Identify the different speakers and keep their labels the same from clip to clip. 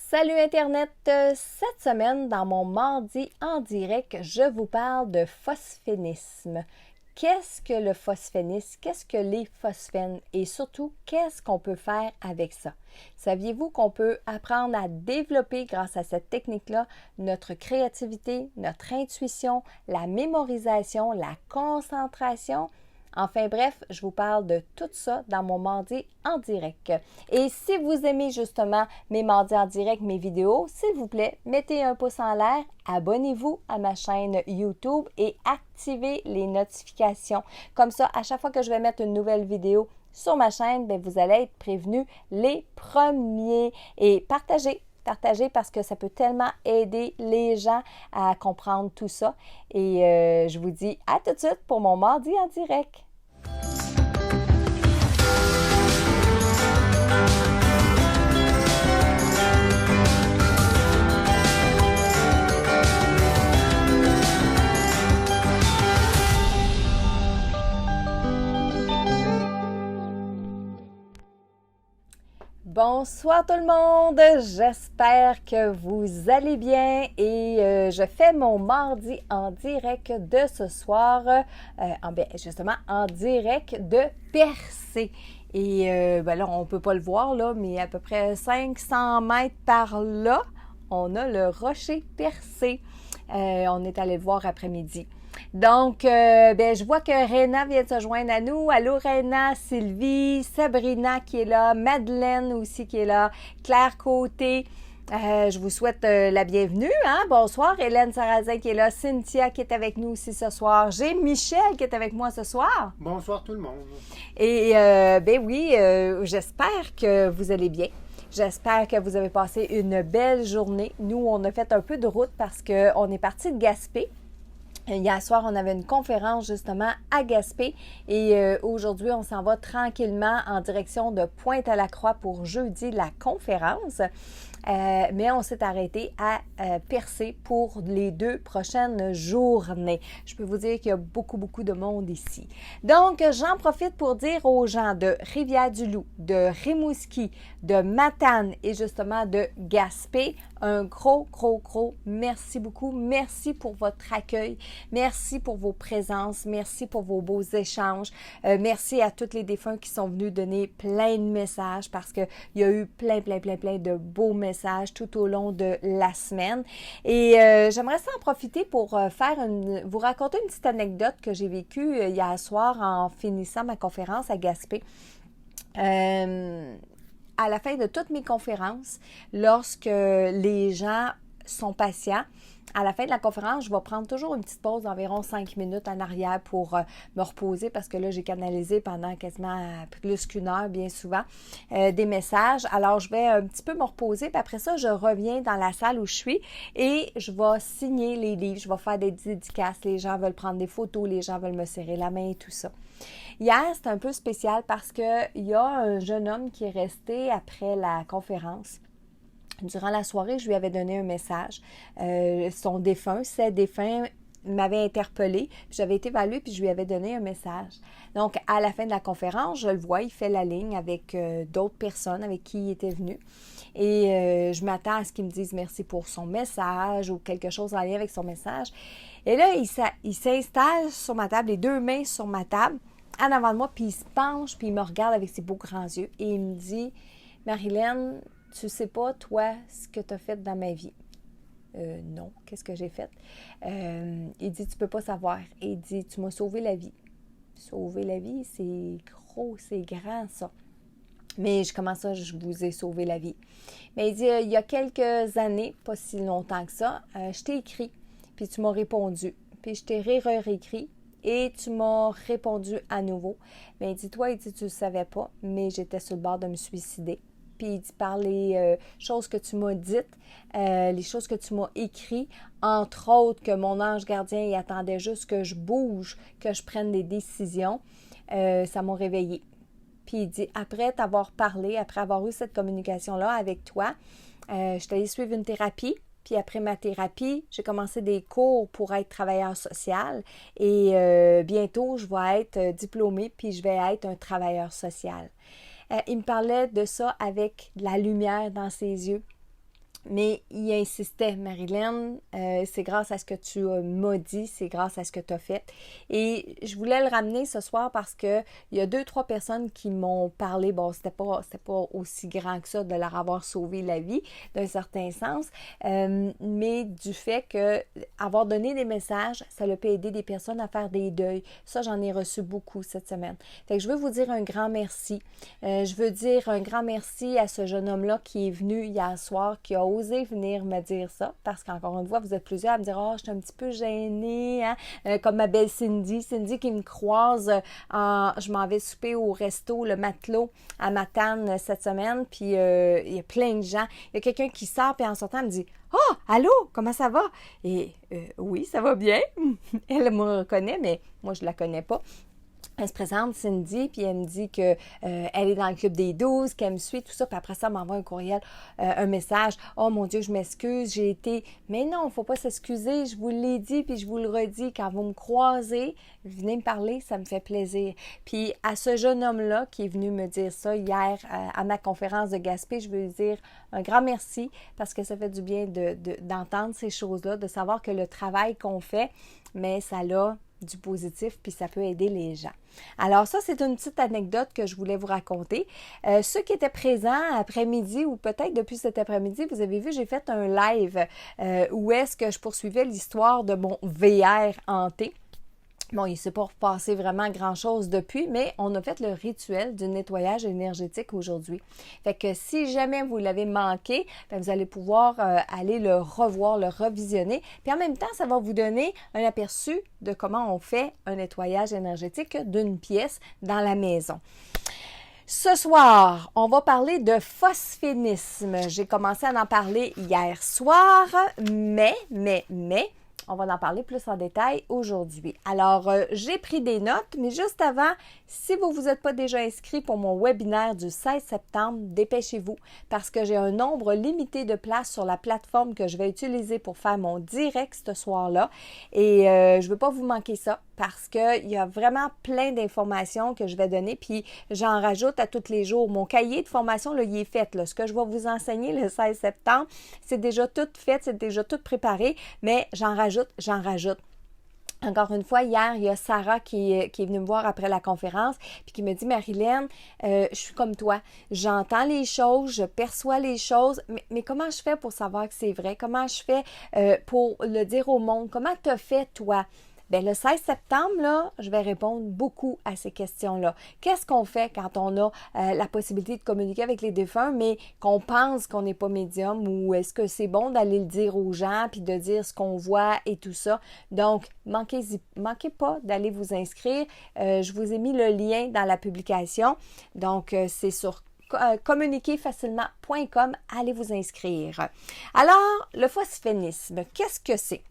Speaker 1: Salut Internet! Cette semaine, dans mon mardi en direct, je vous parle de phosphénisme. Qu'est-ce que le phosphénisme? Qu'est-ce que les phosphènes? Et surtout, qu'est-ce qu'on peut faire avec ça? Saviez-vous qu'on peut apprendre à développer, grâce à cette technique-là, notre créativité, notre intuition, la mémorisation, la concentration? Enfin bref, je vous parle de tout ça dans mon mardi en direct. Et si vous aimez justement mes mardis en direct, mes vidéos, s'il vous plaît, mettez un pouce en l'air, abonnez-vous à ma chaîne YouTube et activez les notifications. Comme ça, à chaque fois que je vais mettre une nouvelle vidéo sur ma chaîne, bien, vous allez être prévenus les premiers. Et partagez parce que ça peut tellement aider les gens à comprendre tout ça. Et je vous dis à tout de suite pour mon mardi en direct. Bonsoir tout le monde, j'espère que vous allez bien et je fais mon mardi en direct de ce soir, justement en direct de Percé. Et là, on ne peut pas le voir là, mais à peu près 500 mètres par là, on a le rocher Percé. On est allé le voir après-midi. Donc, je vois que Réna vient de se joindre à nous. Allô Réna, Sylvie, Sabrina qui est là, Madeleine aussi qui est là, Claire Côté. Je vous souhaite la bienvenue. Hein? Bonsoir, Hélène Sarrazin qui est là, Cynthia qui est avec nous aussi ce soir. J'ai Michel qui est avec moi ce soir.
Speaker 2: Bonsoir tout le monde.
Speaker 1: Et j'espère que vous allez bien. J'espère que vous avez passé une belle journée. Nous, on a fait un peu de route parce qu'on est parti de Gaspé. Hier soir, on avait une conférence justement à Gaspé et aujourd'hui, on s'en va tranquillement en direction de Pointe-à-la-Croix pour jeudi la conférence. Mais on s'est arrêté à Percé pour les 2 prochaines journées. Je peux vous dire qu'il y a beaucoup de monde ici. Donc, j'en profite pour dire aux gens de Rivière-du-Loup, de Rimouski, de Matane et justement de Gaspé, un gros merci beaucoup. Merci pour votre accueil. Merci pour vos présences. Merci pour vos beaux échanges. Merci à tous les défunts qui sont venus donner plein de messages parce qu'il y a eu plein de beaux messages tout au long de la semaine. Et j'aimerais ça en profiter pour vous raconter une petite anecdote que j'ai vécue hier soir en finissant ma conférence à Gaspé. À la fin de toutes mes conférences, lorsque les gens sont patients, à la fin de la conférence, je vais prendre toujours une petite pause d'environ 5 minutes en arrière pour me reposer parce que là, j'ai canalisé pendant quasiment plus qu'une heure, bien souvent, des messages. Alors, je vais un petit peu me reposer, puis après ça, je reviens dans la salle où je suis et je vais signer les livres, je vais faire des dédicaces, les gens veulent prendre des photos, les gens veulent me serrer la main et tout ça. Hier, c'était un peu spécial parce qu'il y a un jeune homme qui est resté après la conférence. Durant la soirée, je lui avais donné un message. Ses défunts m'avaient interpellé, puis j'avais été vers lui, puis je lui avais donné un message. Donc, à la fin de la conférence, je le vois, il fait la ligne avec d'autres personnes avec qui il était venu. Et je m'attends à ce qu'il me dise merci pour son message ou quelque chose en lien avec son message. Et là, il s'installe sur ma table, les 2 mains sur ma table, en avant de moi, puis il se penche, puis il me regarde avec ses beaux grands yeux. Et il me dit, « Marilyn, tu sais pas, toi, ce que tu as fait dans ma vie. » Non, qu'est-ce que j'ai fait? Il dit, tu peux pas savoir. Et il dit, tu m'as sauvé la vie. Sauver la vie, c'est gros, c'est grand, ça. Mais comment ça, je vous ai sauvé la vie? Mais il dit, il y a quelques années, pas si longtemps que ça, je t'ai écrit, puis tu m'as répondu. Puis je t'ai réécrit et tu m'as répondu à nouveau. Mais il dit, toi, il dit, tu le savais pas, mais j'étais sur le bord de me suicider. Puis il dit, par les choses que tu m'as dites, les choses que tu m'as écrites, entre autres que mon ange gardien, il attendait juste que je bouge, que je prenne des décisions, ça m'a réveillée. Puis il dit, après t'avoir parlé, après avoir eu cette communication-là avec toi, je suis allée suivre une thérapie. Puis après ma thérapie, j'ai commencé des cours pour être travailleur social et bientôt, je vais être diplômée puis je vais être un travailleur social. Il me parlait de ça avec de la lumière dans ses yeux. Mais il insistait, Marilyn, c'est grâce à ce que tu m'as dit, c'est grâce à ce que tu as fait. Et je voulais le ramener ce soir parce que il y a 2-3 personnes qui m'ont parlé, bon, c'était pas aussi grand que ça de leur avoir sauvé la vie, d'un certain sens, mais du fait que avoir donné des messages, ça a pu aider des personnes à faire des deuils. Ça, j'en ai reçu beaucoup cette semaine. Fait que je veux vous dire un grand merci. Je veux dire un grand merci à ce jeune homme-là qui est venu hier soir, qui a osé venir me dire ça, parce qu'encore une fois, vous êtes plusieurs à me dire « Oh, je suis un petit peu gênée, hein? » Comme ma belle Cindy qui me croise, je m'en vais souper au resto, le Matelot, à Matane cette semaine, puis il y a plein de gens. Il y a quelqu'un qui sort, puis en sortant, elle me dit « Oh, allô, comment ça va? » Et oui, ça va bien. Elle me reconnaît, mais moi, je la connais pas. Elle se présente, Cindy, puis elle me dit que elle est dans le club des 12, qu'elle me suit, tout ça. Puis après ça, elle m'envoie un courriel, un message. « Oh mon Dieu, je m'excuse, j'ai été... » Mais non, il ne faut pas s'excuser, je vous l'ai dit, puis je vous le redis. Quand vous me croisez, venez me parler, ça me fait plaisir. Puis à ce jeune homme-là qui est venu me dire ça hier à ma conférence de Gaspé, je veux lui dire un grand merci parce que ça fait du bien d'entendre ces choses-là, de savoir que le travail qu'on fait, mais ça l'a du positif, puis ça peut aider les gens. Alors ça, c'est une petite anecdote que je voulais vous raconter. Ceux qui étaient présents après-midi ou peut-être depuis cet après-midi, vous avez vu, j'ai fait un live où est-ce que je poursuivais l'histoire de mon VR hanté. Bon, il ne s'est pas repassé vraiment grand-chose depuis, mais on a fait le rituel du nettoyage énergétique aujourd'hui. Fait que si jamais vous l'avez manqué, bien, vous allez pouvoir aller le revoir, le revisionner. Puis en même temps, ça va vous donner un aperçu de comment on fait un nettoyage énergétique d'une pièce dans la maison. Ce soir, on va parler de phosphénisme. J'ai commencé à en parler hier soir, mais, on va en parler plus en détail aujourd'hui. Alors, j'ai pris des notes, mais juste avant, si vous ne vous êtes pas déjà inscrit pour mon webinaire du 16 septembre, dépêchez-vous parce que j'ai un nombre limité de places sur la plateforme que je vais utiliser pour faire mon direct ce soir-là. Et je ne veux pas vous manquer ça parce qu'il y a vraiment plein d'informations que je vais donner, puis j'en rajoute à tous les jours. Mon cahier de formation, là, il est fait. Là. Ce que je vais vous enseigner le 16 septembre, c'est déjà tout fait, c'est déjà tout préparé, mais j'en rajoute. Encore une fois, hier, il y a Sarah qui est venue me voir après la conférence puis qui me dit « Marilyn, je suis comme toi. J'entends les choses, je perçois les choses, mais comment je fais pour savoir que c'est vrai? Comment je fais pour le dire au monde? Comment tu as fait, toi? » Bien, le 16 septembre, là, je vais répondre beaucoup à ces questions-là. Qu'est-ce qu'on fait quand on a la possibilité de communiquer avec les défunts, mais qu'on pense qu'on n'est pas médium, ou est-ce que c'est bon d'aller le dire aux gens, puis de dire ce qu'on voit et tout ça? Donc, manquez pas d'aller vous inscrire. Je vous ai mis le lien dans la publication. Donc, c'est sur communiquerfacilement.com. Allez vous inscrire. Alors, le phosphénisme, qu'est-ce que c'est?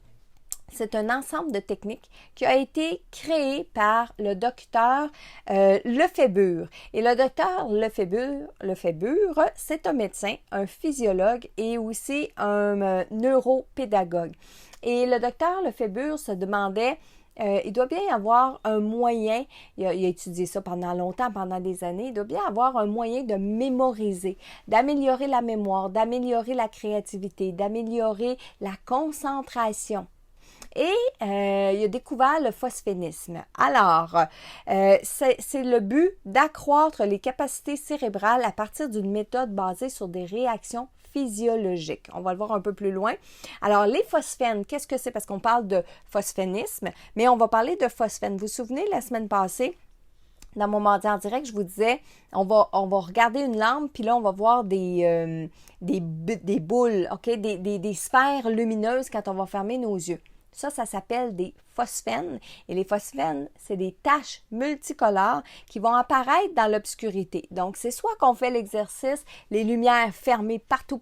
Speaker 1: C'est un ensemble de techniques qui a été créé par le docteur Lefébure. Et le docteur Lefébure, c'est un médecin, un physiologue et aussi un neuropédagogue. Et le docteur Lefébure se demandait il doit bien y avoir un moyen, il a étudié ça pendant longtemps, pendant des années, il doit bien y avoir un moyen de mémoriser, d'améliorer la mémoire, d'améliorer la créativité, d'améliorer la concentration. Et il a découvert le phosphénisme. Alors, c'est le but d'accroître les capacités cérébrales à partir d'une méthode basée sur des réactions physiologiques. On va le voir un peu plus loin. Alors, les phosphènes, qu'est-ce que c'est? Parce qu'on parle de phosphénisme, mais on va parler de phosphènes. Vous vous souvenez, la semaine passée, dans mon mardi en direct, je vous disais, on va regarder une lampe, puis là, on va voir des boules, OK? Des sphères lumineuses quand on va fermer nos yeux. Ça s'appelle des phosphènes. Et les phosphènes, c'est des taches multicolores qui vont apparaître dans l'obscurité. Donc, c'est soit qu'on fait l'exercice, les lumières fermées partout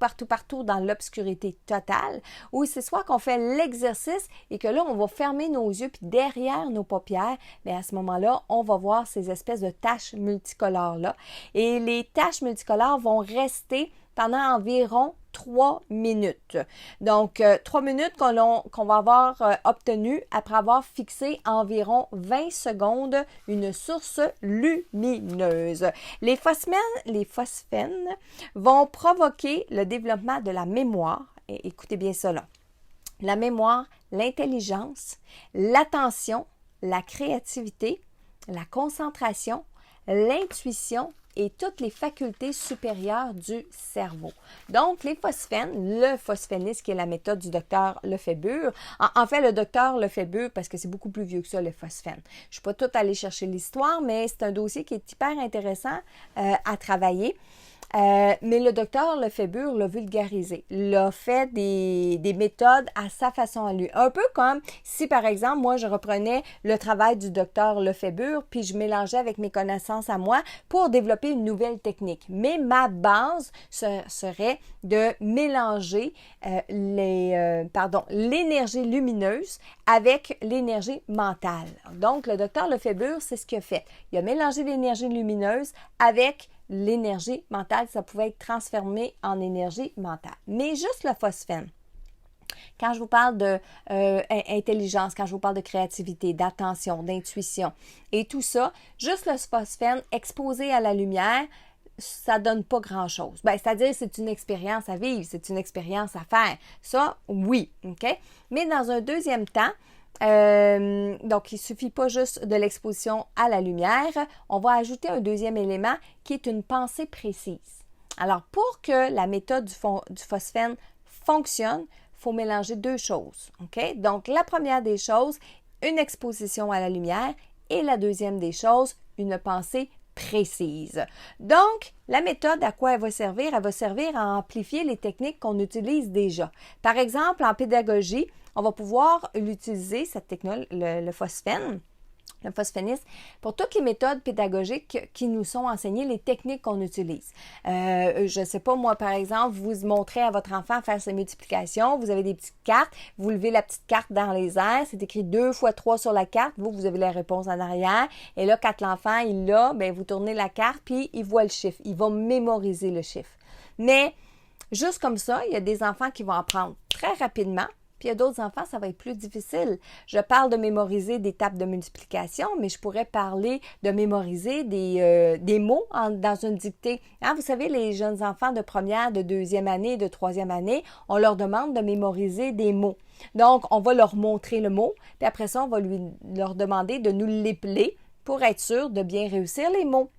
Speaker 1: dans l'obscurité totale, ou c'est soit qu'on fait l'exercice et que là, on va fermer nos yeux, puis derrière nos paupières, bien à ce moment-là, on va voir ces espèces de taches multicolores-là. Et les taches multicolores vont rester pendant environ 3 minutes. Donc, 3 minutes qu'on va avoir obtenu après avoir fixé environ 20 secondes une source lumineuse. Les phosphènes vont provoquer le développement de la mémoire. Et écoutez bien cela. La mémoire, l'intelligence, l'attention, la créativité, la concentration, l'intuition et toutes les facultés supérieures du cerveau. Donc, les phosphènes, le Phosphénis, qui est la méthode du docteur Lefébure. En fait, le docteur Lefébure, parce que c'est beaucoup plus vieux que ça, le phosphène. Je ne suis pas toute allée chercher l'histoire, mais c'est un dossier qui est hyper intéressant à travailler. Mais le docteur Lefébure l'a vulgarisé, l'a fait des méthodes à sa façon à lui. Un peu comme si, par exemple, moi, je reprenais le travail du docteur Lefébure, puis je mélangeais avec mes connaissances à moi pour développer une nouvelle technique. Mais ma base serait de mélanger l'énergie lumineuse avec l'énergie mentale. Donc, le docteur Lefébure, c'est ce qu'il a fait. Il a mélangé l'énergie lumineuse avec l'énergie mentale, ça pouvait être transformé en énergie mentale. Mais juste le phosphène, quand je vous parle d'intelligence, quand je vous parle de créativité, d'attention, d'intuition et tout ça, juste le phosphène exposé à la lumière, ça donne pas grand-chose. C'est-à-dire c'est une expérience à vivre, c'est une expérience à faire. Ça, oui, OK? Mais dans un deuxième temps, donc, il ne suffit pas juste de l'exposition à la lumière. On va ajouter un deuxième élément qui est une pensée précise. Alors, pour que la méthode du phosphène fonctionne, il faut mélanger deux choses. OK? Donc, la première des choses, une exposition à la lumière et la deuxième des choses, une pensée précise. Donc, la méthode, à quoi elle va servir? Elle va servir à amplifier les techniques qu'on utilise déjà. Par exemple, en pédagogie, on va pouvoir l'utiliser, cette technologie, le phosphène, le Phosphénis, pour toutes les méthodes pédagogiques qui nous sont enseignées, les techniques qu'on utilise. Je ne sais pas, moi, par exemple, vous montrez à votre enfant faire ses multiplications, vous avez des petites cartes, vous levez la petite carte dans les airs, c'est écrit 2 fois 3 sur la carte, vous avez la réponse en arrière, et là, quand l'enfant, il l'a, vous tournez la carte, puis il voit le chiffre, il va mémoriser le chiffre. Mais, juste comme ça, il y a des enfants qui vont apprendre très rapidement, puis il y a d'autres enfants, ça va être plus difficile. Je parle de mémoriser des tables de multiplication, mais je pourrais parler de mémoriser des mots dans une dictée. Vous savez, les jeunes enfants de première, de deuxième année, de troisième année, on leur demande de mémoriser des mots. Donc, on va leur montrer le mot, puis après ça, on va leur demander de nous l'épeler pour être sûr de bien réussir les mots.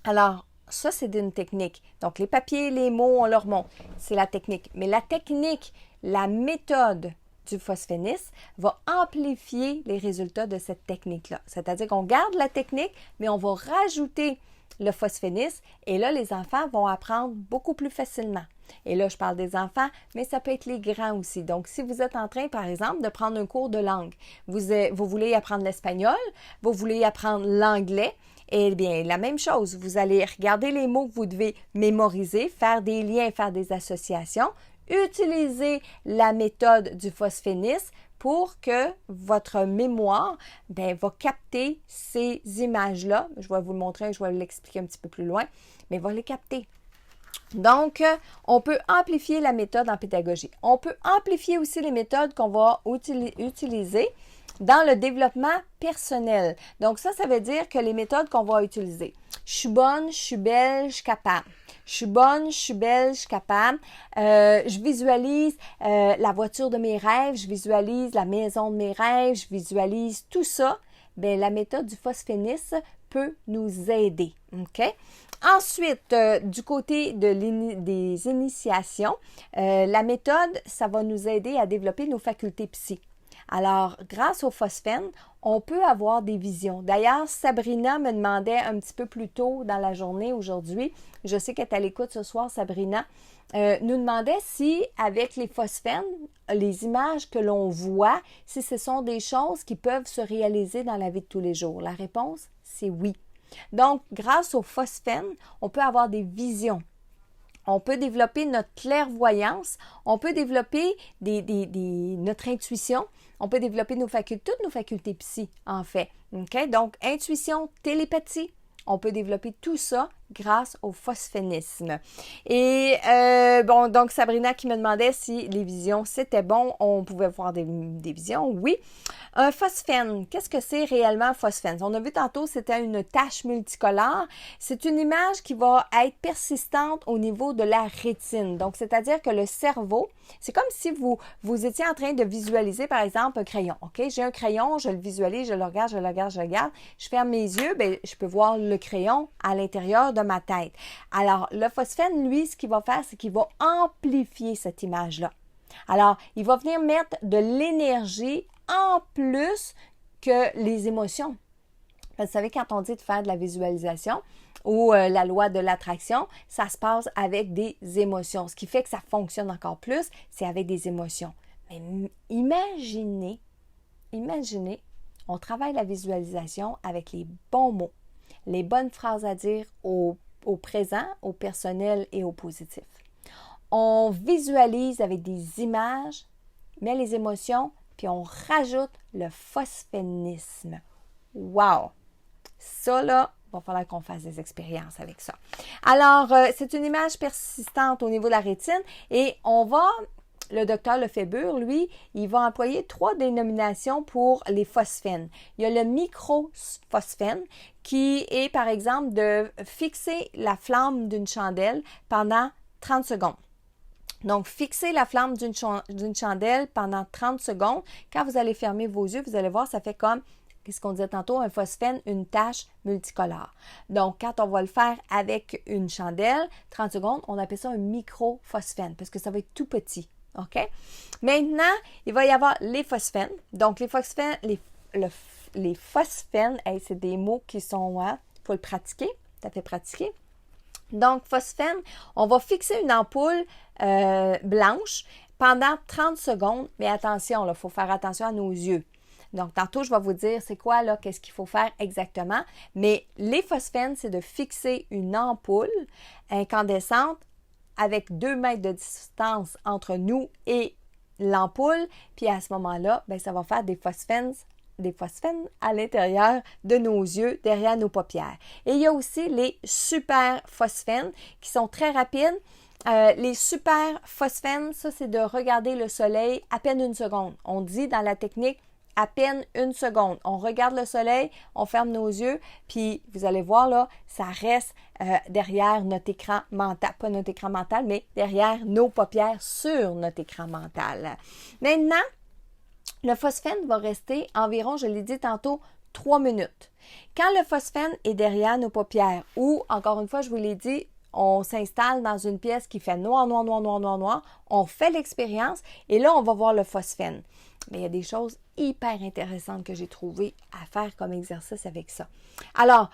Speaker 1: Alors, ça, c'est une technique. Donc, les papiers, les mots, on leur montre. C'est la technique. Mais la technique, la méthode du Phosphénis va amplifier les résultats de cette technique-là. C'est-à-dire qu'on garde la technique, mais on va rajouter le Phosphénis et là, les enfants vont apprendre beaucoup plus facilement. Et là, je parle des enfants, mais ça peut être les grands aussi. Donc, si vous êtes en train, par exemple, de prendre un cours de langue, vous voulez apprendre l'espagnol, vous voulez apprendre l'anglais, eh bien, la même chose, vous allez regarder les mots que vous devez mémoriser, faire des liens, faire des associations, utiliser la méthode du Phosphénis pour que votre mémoire va capter ces images-là. Je vais vous le montrer, je vais l'expliquer un petit peu plus loin, mais va les capter. Donc, on peut amplifier la méthode en pédagogie. On peut amplifier aussi les méthodes qu'on va utiliser dans le développement personnel. Donc, ça veut dire que les méthodes qu'on va utiliser. Je suis bonne, je suis belle, je suis capable. Je suis bonne, je suis belle, je suis capable. Je visualise la voiture de mes rêves, je visualise la maison de mes rêves, je visualise tout ça. La méthode du Phosphénis peut nous aider. OK? Ensuite, du côté des initiations, la méthode, ça va nous aider à développer nos facultés psy. Alors, grâce au phosphène, on peut avoir des visions. D'ailleurs, Sabrina me demandait un petit peu plus tôt dans la journée aujourd'hui, je sais qu'elle est à l'écoute ce soir, Sabrina, nous demandait si, avec les phosphènes, les images que l'on voit, si ce sont des choses qui peuvent se réaliser dans la vie de tous les jours. La réponse, c'est oui. Donc, grâce au phosphène, on peut avoir des visions. On peut développer notre clairvoyance, on peut développer notre intuition, on peut développer toutes nos facultés psy, en fait. Okay? Donc, intuition, télépathie, on peut développer tout ça grâce au phosphénisme. Et donc Sabrina qui me demandait si les visions, c'était bon, on pouvait voir des visions, oui. Un phosphène, qu'est-ce que c'est réellement un phosphène? On a vu tantôt, c'était une tache multicolore. C'est une image qui va être persistante au niveau de la rétine. Donc, c'est-à-dire que le cerveau, c'est comme si vous étiez en train de visualiser, par exemple, un crayon. OK? J'ai un crayon, je le visualise, je le regarde, je le regarde, je le regarde. Je ferme mes yeux, bien, je peux voir le crayon à l'intérieur de ma tête. Alors, le phosphène, lui, ce qu'il va faire, c'est qu'il va amplifier cette image-là. Alors, il va venir mettre de l'énergie en plus que les émotions. Vous savez, quand on dit de faire de la visualisation ou la loi de l'attraction, ça se passe avec des émotions. Ce qui fait que ça fonctionne encore plus, c'est avec des émotions. Mais imaginez, on travaille la visualisation avec les bons mots, les bonnes phrases à dire au présent, au personnel et au positif. On visualise avec des images, met les émotions, puis on rajoute le phosphénisme. Wow! Ça, là, il va falloir qu'on fasse des expériences avec ça. Alors, c'est une image persistante au niveau de la rétine et le docteur Lefebvre, lui, il va employer 3 dénominations pour les phosphènes. Il y a le microphosphène qui est, par exemple, de fixer la flamme d'une chandelle pendant 30 secondes. Donc, fixez la flamme d'une chandelle pendant 30 secondes. Quand vous allez fermer vos yeux, vous allez voir, ça fait comme, qu'est-ce qu'on disait tantôt, un phosphène, une tache multicolore. Donc, quand on va le faire avec une chandelle, 30 secondes, on appelle ça un microphosphène parce que ça va être tout petit. OK? Maintenant, il va y avoir les phosphènes. Donc, les phosphènes, hey, c'est des mots qui sont, il faut le pratiquer, ça fait pratiquer. Donc, phosphène, on va fixer une ampoule blanche pendant 30 secondes, mais attention, il faut faire attention à nos yeux. Donc, tantôt, je vais vous dire c'est quoi, là, qu'est-ce qu'il faut faire exactement. Mais les phosphènes, c'est de fixer une ampoule incandescente avec 2 mètres de distance entre nous et l'ampoule. Puis à ce moment-là, bien, ça va faire des phosphènes à l'intérieur de nos yeux, derrière nos paupières. Et il y a aussi les super phosphènes qui sont très rapides. Les super phosphènes, ça, c'est de regarder le soleil à peine 1 seconde. On dit dans la technique à peine 1 seconde. On regarde le soleil, on ferme nos yeux, puis vous allez voir là, ça reste derrière notre écran mental, pas notre écran mental, mais derrière nos paupières sur notre écran mental. Maintenant, le phosphène va rester environ, je l'ai dit tantôt, 3 minutes. Quand le phosphène est derrière nos paupières ou, encore une fois, je vous l'ai dit, on s'installe dans une pièce qui fait noir, noir, noir, noir, noir, noir, on fait l'expérience et là, on va voir le phosphène. Mais il y a des choses hyper intéressantes que j'ai trouvées à faire comme exercice avec ça. Alors,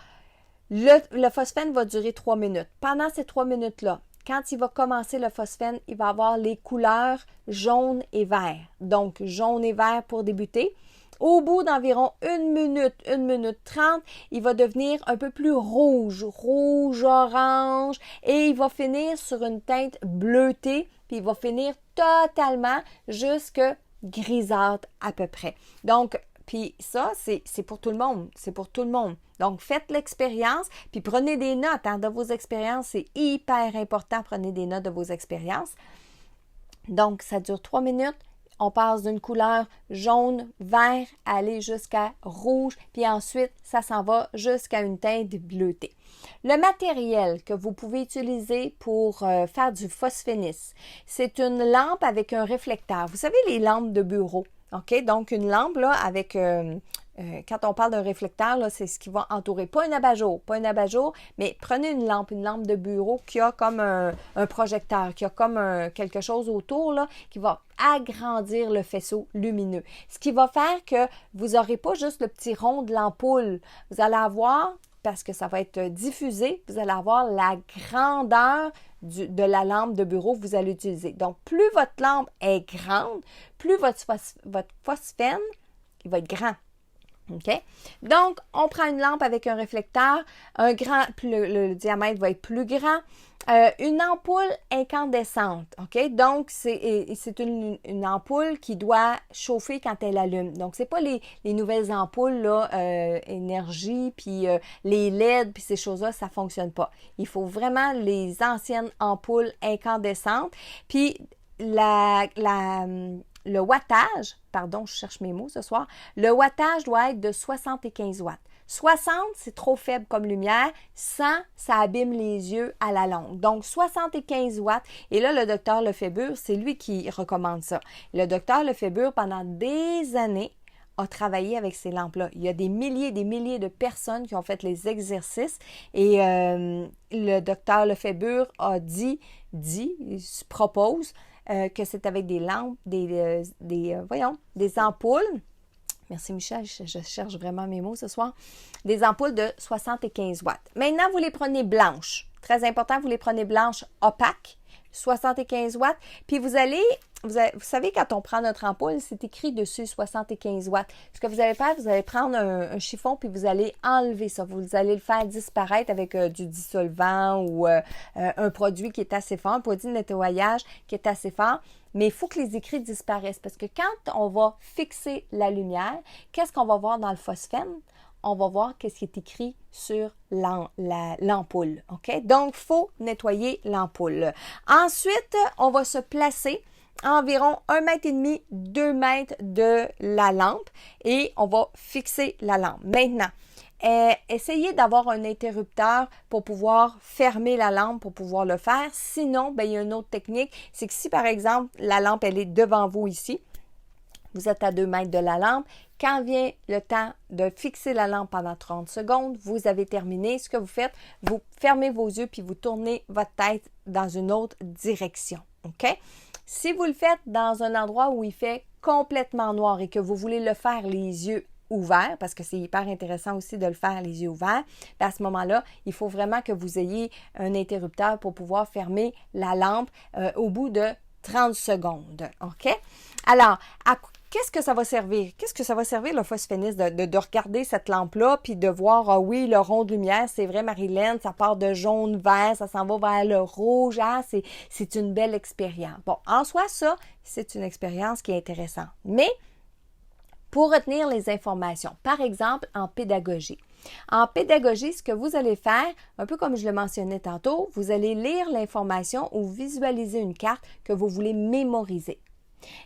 Speaker 1: le phosphène va durer 3 minutes. Pendant ces 3 minutes-là, quand il va commencer le phosphène, il va avoir les couleurs jaune et vert. Donc, jaune et vert pour débuter. Au bout d'environ 1 minute 30, il va devenir un peu plus rouge-orange et il va finir sur une teinte bleutée, puis il va finir totalement jusque grisâtre à peu près. Donc, puis ça, c'est pour tout le monde. C'est pour tout le monde. Donc, faites l'expérience, puis prenez des notes de vos expériences. C'est hyper important, prenez des notes de vos expériences. Donc, ça dure 3 minutes. On passe d'une couleur jaune, vert, à aller jusqu'à rouge, puis ensuite, ça s'en va jusqu'à une teinte bleutée. Le matériel que vous pouvez utiliser pour faire du phosphénisme, c'est une lampe avec un réflecteur. Vous savez, les lampes de bureau, OK? Donc, une lampe, là, avec... quand on parle d'un réflecteur, là, c'est ce qui va entourer. Pas un abat-jour, mais prenez une lampe de bureau qui a comme un projecteur, qui a comme quelque chose autour là, qui va agrandir le faisceau lumineux. Ce qui va faire que vous n'aurez pas juste le petit rond de l'ampoule. Vous allez avoir, parce que ça va être diffusé, vous allez avoir la grandeur de la lampe de bureau que vous allez utiliser. Donc, plus votre lampe est grande, plus votre phosphène, il va être grand. OK? Donc, on prend une lampe avec un réflecteur, le diamètre va être plus grand, une ampoule incandescente, OK? Donc, c'est une ampoule qui doit chauffer quand elle allume. Donc, c'est pas les nouvelles ampoules, là, énergie, puis les LED, puis ces choses-là, ça fonctionne pas. Il faut vraiment les anciennes ampoules incandescentes. Puis, le wattage, pardon, je cherche mes mots ce soir, le wattage doit être de 75 watts. 60, c'est trop faible comme lumière. 100, ça abîme les yeux à la longue. Donc, 75 watts. Et là, le docteur Lefébure, c'est lui qui recommande ça. Le docteur Lefébure, pendant des années, a travaillé avec ces lampes-là. Il y a des milliers et des milliers de personnes qui ont fait les exercices et le docteur Lefébure il se propose que c'est avec des lampes, des ampoules. Merci Michel, je cherche vraiment mes mots ce soir. Des ampoules de 75 watts. Maintenant, vous les prenez blanches. Très important, vous les prenez blanches opaques, 75 watts. Puis vous savez, quand on prend notre ampoule, c'est écrit dessus 75 watts. Ce que vous allez faire, vous allez prendre un chiffon puis vous allez enlever ça. Vous allez le faire disparaître avec du dissolvant ou un produit qui est assez fort, un produit de nettoyage qui est assez fort. Mais il faut que les écrits disparaissent parce que quand on va fixer la lumière, qu'est-ce qu'on va voir dans le phosphène? On va voir qu'est-ce qui est écrit sur l'ampoule. OK? Donc, il faut nettoyer l'ampoule. Ensuite, on va se placer à environ 1,5 m, 2 mètres de la lampe et on va fixer la lampe. Maintenant, essayez d'avoir un interrupteur pour pouvoir fermer la lampe pour pouvoir le faire. Sinon, il y a une autre technique, c'est que si par exemple la lampe elle est devant vous ici, vous êtes à 2 mètres de la lampe, quand vient le temps de fixer la lampe pendant 30 secondes, vous avez terminé. Ce que vous faites, vous fermez vos yeux puis vous tournez votre tête dans une autre direction. OK? Si vous le faites dans un endroit où il fait complètement noir et que vous voulez le faire les yeux ouverts, parce que c'est hyper intéressant aussi de le faire les yeux ouverts, à ce moment-là, il faut vraiment que vous ayez un interrupteur pour pouvoir fermer la lampe au bout de 30 secondes. OK? Alors, qu'est-ce que ça va servir? Qu'est-ce que ça va servir, le phosphénisme, de regarder cette lampe-là, puis de voir, ah oui, le rond de lumière, c'est vrai, Marilyn, ça part de jaune-vert, ça s'en va vers le rouge, c'est une belle expérience. Bon, en soi, ça, c'est une expérience qui est intéressante. Mais, pour retenir les informations, par exemple, en pédagogie. En pédagogie, ce que vous allez faire, un peu comme je le mentionnais tantôt, vous allez lire l'information ou visualiser une carte que vous voulez mémoriser.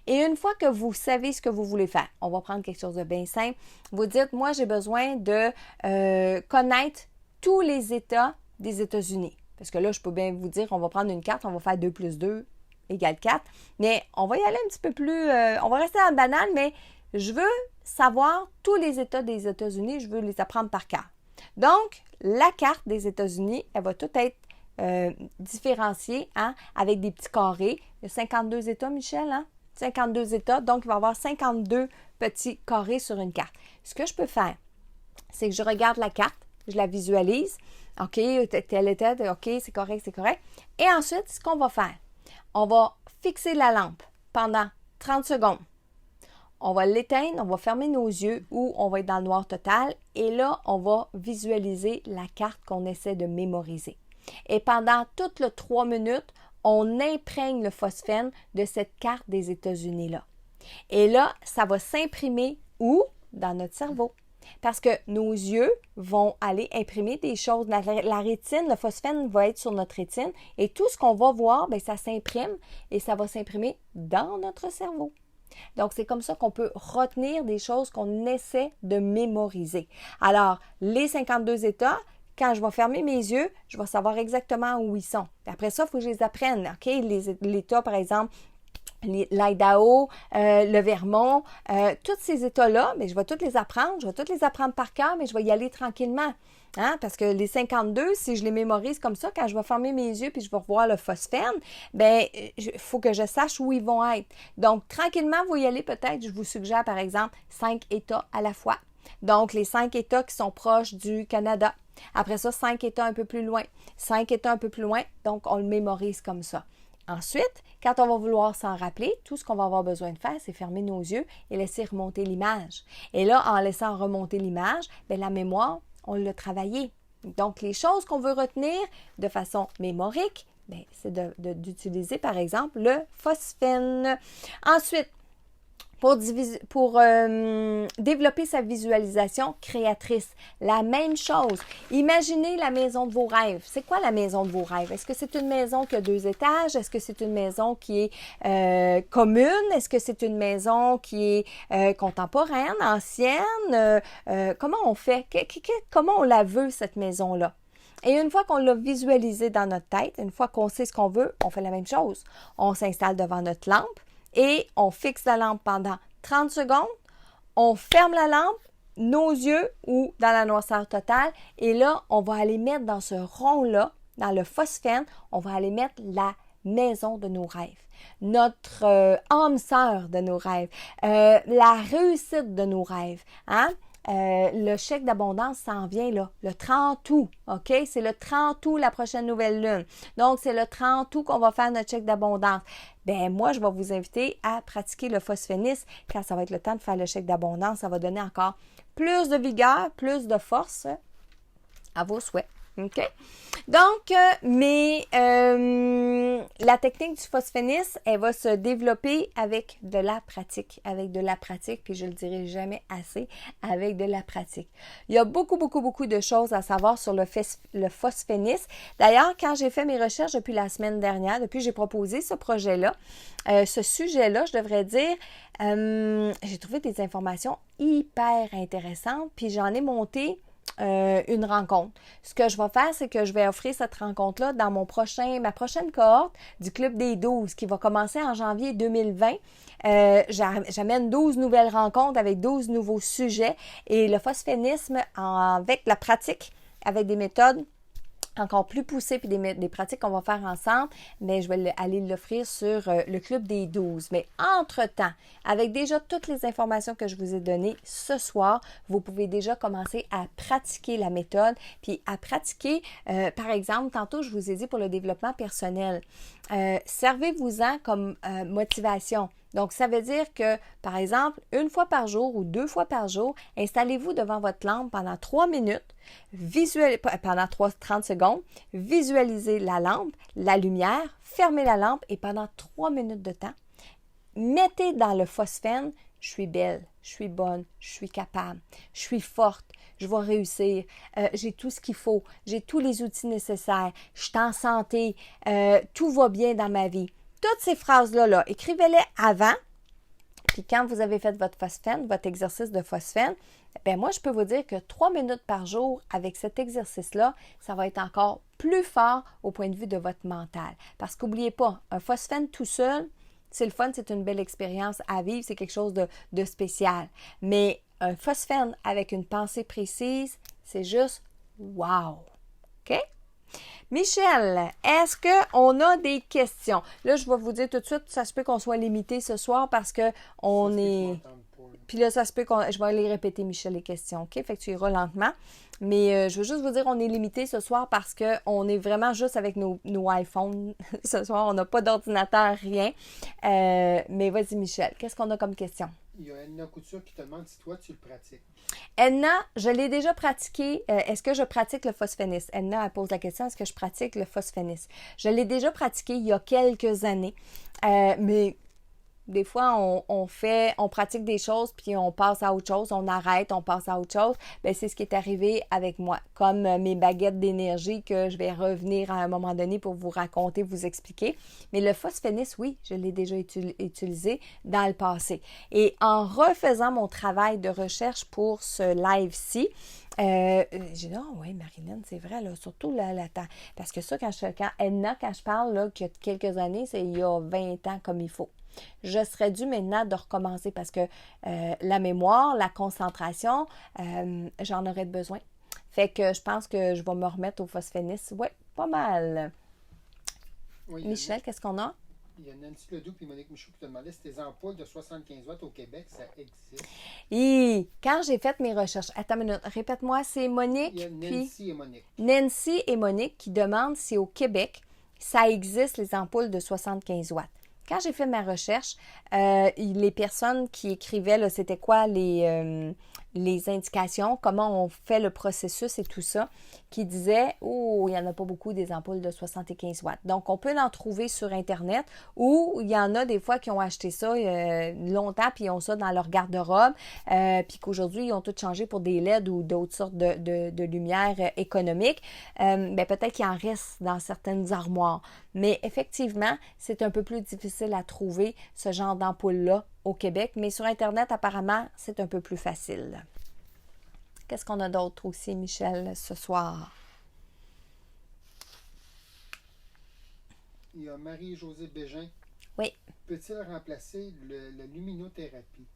Speaker 1: Et une fois que vous savez ce que vous voulez faire, on va prendre quelque chose de bien simple. Vous dites, moi, j'ai besoin de connaître tous les États des États-Unis. Parce que là, je peux bien vous dire, on va prendre une carte, on va faire 2 plus 2 égale 4. Mais on va y aller un petit peu plus, on va rester dans le banal, mais je veux savoir tous les États des États-Unis, je veux les apprendre par cœur. Donc, la carte des États-Unis, elle va tout être différenciée avec des petits carrés. Il y a 52 États, Michel, 52 États, donc il va y avoir 52 petits carrés sur une carte. Ce que je peux faire, c'est que je regarde la carte, je la visualise. OK, tel était, OK, c'est correct, c'est correct. Et ensuite, ce qu'on va faire, on va fixer la lampe pendant 30 secondes. On va l'éteindre, on va fermer nos yeux ou on va être dans le noir total et là, on va visualiser la carte qu'on essaie de mémoriser. Et pendant toutes les 3 minutes, on imprègne le phosphène de cette carte des États-Unis-là. Et là, ça va s'imprimer où? Dans notre cerveau. Parce que nos yeux vont aller imprimer des choses. La rétine, le phosphène va être sur notre rétine et tout ce qu'on va voir, ça s'imprime et ça va s'imprimer dans notre cerveau. Donc, c'est comme ça qu'on peut retenir des choses qu'on essaie de mémoriser. Alors, les 52 États, quand je vais fermer mes yeux, je vais savoir exactement où ils sont. Après ça, il faut que je les apprenne. OK? L'État, par exemple, l'Idaho, le Vermont, tous ces États-là, mais je vais tous les apprendre. Je vais tous les apprendre par cœur, mais je vais y aller tranquillement. Parce que les 52, si je les mémorise comme ça, quand je vais fermer mes yeux puis je vais revoir le phosphène, il faut que je sache où ils vont être. Donc, tranquillement, vous y allez peut-être, je vous suggère par exemple 5 États à la fois. Donc, les 5 États qui sont proches du Canada. Après ça, 5 États un peu plus loin. 5 États un peu plus loin, donc on le mémorise comme ça. Ensuite, quand on va vouloir s'en rappeler, tout ce qu'on va avoir besoin de faire, c'est fermer nos yeux et laisser remonter l'image. Et là, en laissant remonter l'image, bien, la mémoire, on l'a travaillée. Donc, les choses qu'on veut retenir de façon mémorique, bien, c'est d'utiliser, par exemple, le phosphène. Ensuite, pour développer sa visualisation créatrice. La même chose. Imaginez la maison de vos rêves. C'est quoi la maison de vos rêves? Est-ce que c'est une maison qui a 2 étages? Est-ce que c'est une maison qui est commune? Est-ce que c'est une maison qui est contemporaine, ancienne? Comment on fait? Comment on la veut, cette maison-là? Et une fois qu'on l'a visualisé dans notre tête, une fois qu'on sait ce qu'on veut, on fait la même chose. On s'installe devant notre lampe et on fixe la lampe pendant 30 secondes. On ferme la lampe, nos yeux ou dans la noirceur totale. Et là, on va aller mettre dans ce rond-là, dans le phosphène, on va aller mettre la maison de nos rêves. Notre âme sœur de nos rêves. La réussite de nos rêves. Hein? Le chèque d'abondance s'en vient là, le 30 août, OK? C'est le 30 août la prochaine nouvelle lune. Donc, c'est le 30 août qu'on va faire notre chèque d'abondance. Bien, moi, je vais vous inviter à pratiquer le phosphénisme quand ça va être le temps de faire le chèque d'abondance. Ça va donner encore plus de vigueur, plus de force à vos souhaits. OK? Donc, la technique du phosphénisme, elle va se développer avec de la pratique. Avec de la pratique, puis je le dirai jamais assez, avec de la pratique. Il y a beaucoup de choses à savoir sur le phosphénisme. D'ailleurs, quand j'ai fait mes recherches depuis la semaine dernière, depuis que j'ai proposé ce projet-là, ce sujet-là, je devrais dire, j'ai trouvé des informations hyper intéressantes, puis j'en ai monté une rencontre. Ce que je vais faire, c'est que je vais offrir cette rencontre-là dans ma prochaine cohorte du Club des 12 qui va commencer en janvier 2020. J'amène 12 nouvelles rencontres avec 12 nouveaux sujets et le phosphénisme avec la pratique, avec des méthodes encore plus poussées puis des pratiques qu'on va faire ensemble, mais je vais aller l'offrir sur le Club des 12. Mais entre-temps, avec déjà toutes les informations que je vous ai données ce soir, vous pouvez déjà commencer à pratiquer la méthode, puis à pratiquer, par exemple, tantôt je vous ai dit pour le développement personnel, servez-vous-en comme motivation. Donc, ça veut dire que, par exemple, 1 fois par jour ou 2 fois par jour, installez-vous devant votre lampe pendant 3 minutes, pendant 30 secondes, visualisez la lampe, la lumière, fermez la lampe et pendant 3 minutes de temps, mettez dans le phosphène, je suis belle, je suis bonne, je suis capable, je suis forte, je vais réussir, j'ai tout ce qu'il faut, j'ai tous les outils nécessaires, je suis en santé, tout va bien dans ma vie. Toutes ces phrases-là, écrivez-les avant, puis quand vous avez fait votre phosphène, votre exercice de phosphène, bien moi, je peux vous dire que 3 minutes par jour avec cet exercice-là, ça va être encore plus fort au point de vue de votre mental. Parce qu'oubliez pas, un phosphène tout seul, c'est le fun, c'est une belle expérience à vivre, c'est quelque chose de spécial. Mais un phosphène avec une pensée précise, c'est juste wow! OK? Michel, est-ce qu'on a des questions? Là, je vais vous dire tout de suite, ça se peut qu'on soit limité ce soir parce qu'on est... Puis là, ça se peut qu'on... Je vais les répéter, Michel, les questions, OK? Fait que tu iras lentement. Mais je veux juste vous dire, on est limité ce soir parce qu'on est vraiment juste avec nos iPhones. Ce soir, on n'a pas d'ordinateur, rien. Mais vas-y, Michel, qu'est-ce qu'on a comme question?
Speaker 2: Il y a Edna Couture qui te demande si toi, tu le pratiques.
Speaker 1: Edna, je l'ai déjà pratiqué. Est-ce que je pratique le phosphénisme? Edna, elle pose la question, est-ce que je pratique le phosphénisme? Je l'ai déjà pratiqué il y a quelques années. Mais des fois, on pratique des choses, puis on passe à autre chose, on arrête, on passe à autre chose. Bien, c'est ce qui est arrivé avec moi. Comme mes baguettes d'énergie que je vais revenir à un moment donné pour vous raconter, vous expliquer. Mais le phosphénisme, oui, je l'ai déjà utilisé dans le passé. Et en refaisant mon travail de recherche pour ce live-ci, j'ai dit, oh oui, Marilyn, c'est vrai, là, surtout là, parce que ça, quand je parle, là, qu'il y a quelques années, c'est il y a 20 ans comme il faut. Je serais due maintenant de recommencer parce que la mémoire, la concentration, j'en aurais besoin. Fait que je pense que je vais me remettre au phosphénisme. Oui, pas mal. Oui, Michel, qu'est-ce qu'on a?
Speaker 2: Il y a Nancy Ledoux et Monique Michaud qui te demandaient si tes ampoules de 75 watts au Québec, ça existe.
Speaker 1: Et quand j'ai fait mes recherches, attends une minute, répète-moi, c'est Monique.
Speaker 2: Il y a Nancy et Monique.
Speaker 1: Nancy et Monique qui demandent si au Québec, ça existe, les ampoules de 75 watts. Quand j'ai fait ma recherche, les personnes qui écrivaient, là, c'était quoi les indications, comment on fait le processus et tout ça, qui disaient « Oh, il n'y en a pas beaucoup des ampoules de 75 watts. » Donc, on peut en trouver sur Internet ou il y en a des fois qui ont acheté ça longtemps puis ils ont ça dans leur garde-robe puis qu'aujourd'hui, ils ont tout changé pour des LED ou d'autres sortes de lumières économiques. Peut-être qu'il en reste dans certaines armoires. Mais effectivement, c'est un peu plus difficile à trouver ce genre d'ampoule-là au Québec. Mais sur Internet, apparemment, c'est un peu plus facile. Qu'est-ce qu'on a d'autre aussi, Michel, ce soir?
Speaker 2: Il y a Marie-Josée Bégin.
Speaker 1: Oui.
Speaker 2: Peut-il remplacer la luminothérapie?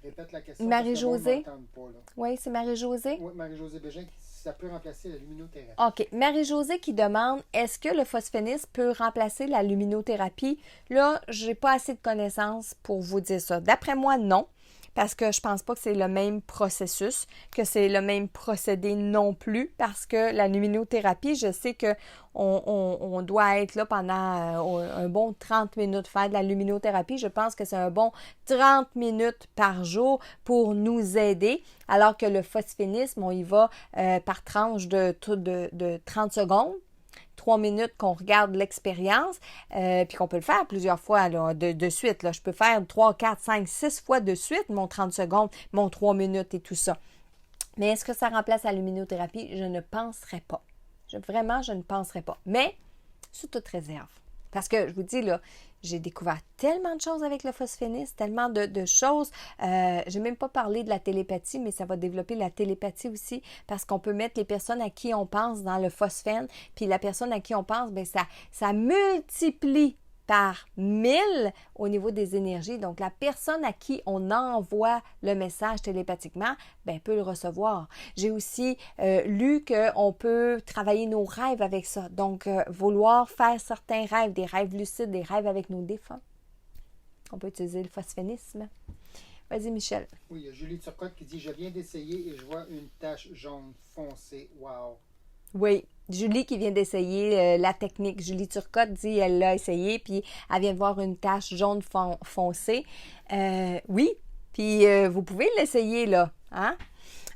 Speaker 2: Répète la question.
Speaker 1: Marie-Josée?
Speaker 2: Pas, là.
Speaker 1: Oui, c'est Marie-Josée?
Speaker 2: Oui, Marie-Josée Bégin, ça peut remplacer la luminothérapie.
Speaker 1: OK. Marie-Josée qui demande, est-ce que le phosphénisme peut remplacer la luminothérapie? Là, je n'ai pas assez de connaissances pour vous dire ça. D'après moi, non. Parce que je pense pas que c'est le même processus, que c'est le même procédé non plus, parce que la luminothérapie, je sais que on doit être là pendant un bon 30 minutes, faire de la luminothérapie. Je pense que c'est un bon 30 minutes par jour pour nous aider, alors que le phosphénisme, on y va par tranche de 30 secondes. 3 minutes qu'on regarde l'expérience, puis qu'on peut le faire plusieurs fois là, de suite. Là. Je peux faire 3, 4, 5, 6 fois de suite mon 30 secondes, mon 3 minutes et tout ça. Mais est-ce que ça remplace la luminothérapie? Je ne penserais pas. Vraiment, je ne penserais pas. Mais sous toute réserve. Parce que, je vous dis, là, j'ai découvert tellement de choses avec le phosphénisme, tellement de choses. Je n'ai même pas parlé de la télépathie, mais ça va développer la télépathie aussi parce qu'on peut mettre les personnes à qui on pense dans le phosphène, puis la personne à qui on pense, bien, ça multiplie par 1000 au niveau des énergies. Donc, la personne à qui on envoie le message télépathiquement, bien, peut le recevoir. J'ai aussi lu qu'on peut travailler nos rêves avec ça. Donc, vouloir faire certains rêves, des rêves lucides, des rêves avec nos défunts. On peut utiliser le phosphénisme. Vas-y, Michel.
Speaker 2: Oui, il y a Julie Turcotte qui dit « Je viens d'essayer et je vois une tache jaune foncée. Wow! »
Speaker 1: Oui, Julie qui vient d'essayer la technique. Julie Turcotte dit elle l'a essayé, puis elle vient de voir une tache jaune foncée. Oui, puis vous pouvez l'essayer là. Hein?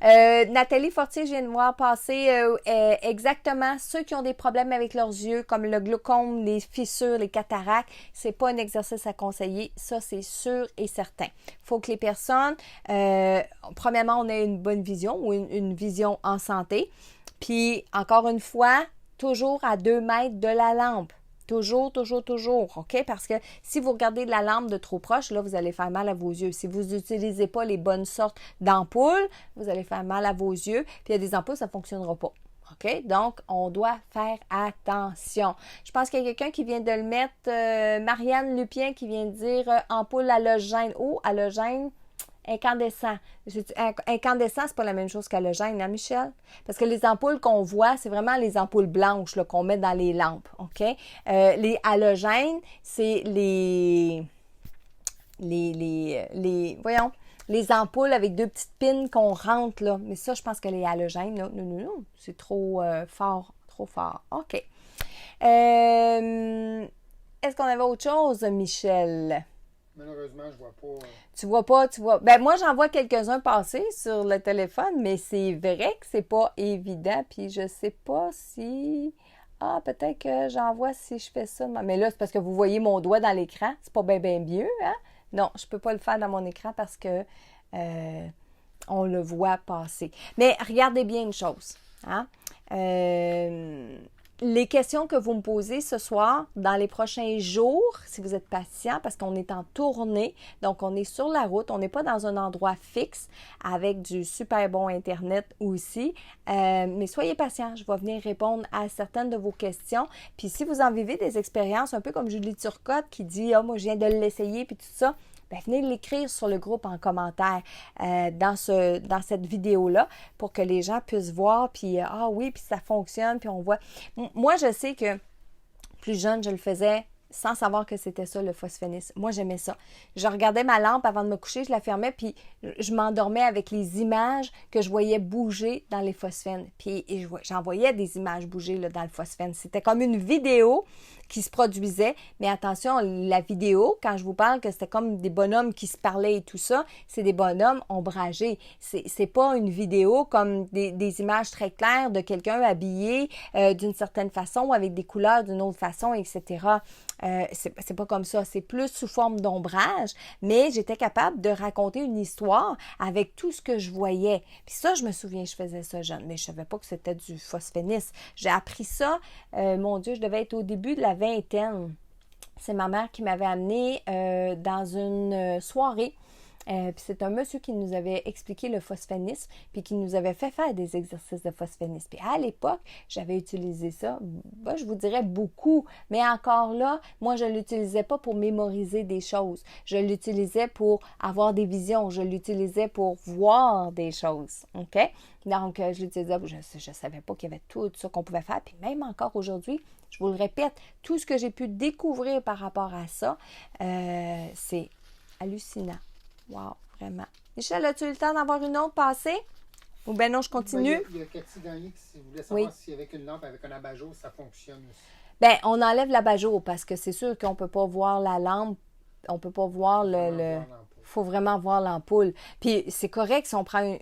Speaker 1: Nathalie Fortier, je viens de voir passer exactement ceux qui ont des problèmes avec leurs yeux, comme le glaucome, les fissures, les cataractes. C'est pas un exercice à conseiller. Ça, c'est sûr et certain. Il faut que les personnes, premièrement, on ait une bonne vision ou une vision en santé. Puis, encore une fois, toujours à 2 mètres de la lampe. Toujours, OK? Parce que si vous regardez la lampe de trop proche, là, vous allez faire mal à vos yeux. Si vous n'utilisez pas les bonnes sortes d'ampoules, vous allez faire mal à vos yeux. Puis, il y a des ampoules, ça ne fonctionnera pas. OK? Donc, on doit faire attention. Je pense qu'il y a quelqu'un qui vient de le mettre, Marianne Lupien, qui vient de dire ampoule halogène. Oh, halogène. Incandescent. Incandescent, c'est pas la même chose qu'halogène, hein, Michel? Parce que les ampoules qu'on voit, c'est vraiment les ampoules blanches là, qu'on met dans les lampes, OK? Les halogènes, c'est les ampoules avec 2 petites pins qu'on rentre, là. Mais ça, je pense que les halogènes, là, non, c'est trop fort. OK. Est-ce qu'on avait autre chose, Michel?
Speaker 2: Malheureusement, je vois pas.
Speaker 1: Tu vois pas. Ben moi, j'en vois quelques-uns passer sur le téléphone, mais c'est vrai que c'est pas évident. Puis je sais pas si. Ah, peut-être que j'en vois si je fais ça. Mais là, c'est parce que vous voyez mon doigt dans l'écran. C'est pas bien mieux, hein? Non, je peux pas le faire dans mon écran parce que on le voit passer. Mais regardez bien une chose, hein? Les questions que vous me posez ce soir, dans les prochains jours, si vous êtes patient, parce qu'on est en tournée, donc on est sur la route, on n'est pas dans un endroit fixe avec du super bon Internet aussi, mais soyez patient, je vais venir répondre à certaines de vos questions. Puis si vous en vivez des expériences, un peu comme Julie Turcotte qui dit « Ah, moi je viens de l'essayer », puis tout ça, bien, venez l'écrire sur le groupe en commentaire dans cette vidéo-là pour que les gens puissent voir, puis ah oui, puis ça fonctionne, puis on voit. Moi, je sais que plus jeune, je le faisais sans savoir que c'était ça, le phosphonisme. Moi, j'aimais ça. Je regardais ma lampe avant de me coucher, je la fermais, puis je m'endormais avec les images que je voyais bouger dans les phosphènes. Puis j'en voyais des images bouger là, dans le phosphène. C'était comme une vidéo qui se produisait. Mais attention, la vidéo, quand je vous parle que c'était comme des bonhommes qui se parlaient et tout ça, c'est des bonhommes ombragés. C'est pas une vidéo comme des images très claires de quelqu'un habillé d'une certaine façon, avec des couleurs d'une autre façon, etc. C'est pas comme ça. C'est plus sous forme d'ombrage, mais j'étais capable de raconter une histoire avec tout ce que je voyais. Puis ça, je me souviens, je faisais ça jeune, mais je savais pas que c'était du phosphonisme. J'ai appris ça, mon Dieu, je devais être au début de la vingtaine. C'est ma mère qui m'avait amenée dans une soirée. Puis c'est un monsieur qui nous avait expliqué le phosphonisme, puis qui nous avait fait faire des exercices de phosphonisme. Puis à l'époque, j'avais utilisé ça, je vous dirais beaucoup, mais encore là, moi, je ne l'utilisais pas pour mémoriser des choses. Je l'utilisais pour avoir des visions, je l'utilisais pour voir des choses, OK? Donc, je l'utilisais, je ne savais pas qu'il y avait tout ça qu'on pouvait faire, puis même encore aujourd'hui, je vous le répète, tout ce que j'ai pu découvrir par rapport à ça, c'est hallucinant. Wow, vraiment. Michel, as-tu eu le temps d'avoir une autre passée? Ou bien non, je continue?
Speaker 2: Il y a Cathy Gagné qui voulait savoir si avec une lampe, avec un abat-jour, ça fonctionne aussi.
Speaker 1: Bien, on enlève l'abat-jour parce que c'est sûr qu'on ne peut pas voir la lampe. On ne peut pas voir le... Il faut vraiment voir l'ampoule. Puis c'est correct si on prend